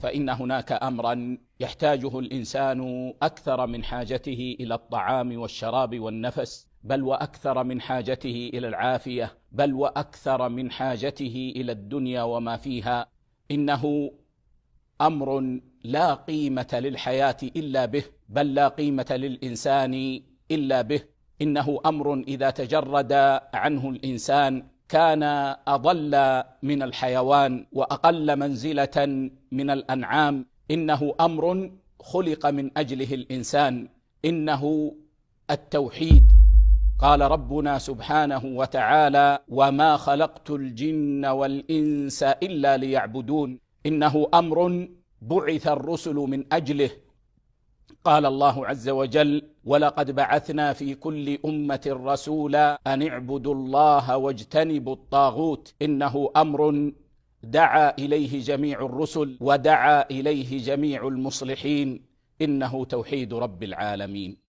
فإن هناك أمرا يحتاجه الإنسان أكثر من حاجته إلى الطعام والشراب والنفس، بل وأكثر من حاجته إلى العافية، بل وأكثر من حاجته إلى الدنيا وما فيها. إنه أمر لا قيمة للحياة إلا به، بل لا قيمة للإنسان إلا به. إنه أمر إذا تجرد عنه الإنسان كان أضل من الحيوان وأقل منزلة من الأنعام. إنه أمر خلق من أجله الإنسان، إنه التوحيد. قال ربنا سبحانه وتعالى: وما خلقت الجن والإنس إلا ليعبدون. إنه أمر بعث الرسل من أجله. قال الله عز وجل: ولقد بعثنا في كل أمة رسولا أن اعبدوا الله واجتنبوا الطاغوت. إنه أمر دعا إليه جميع الرسل ودعا إليه جميع المصلحين. إنه توحيد رب العالمين.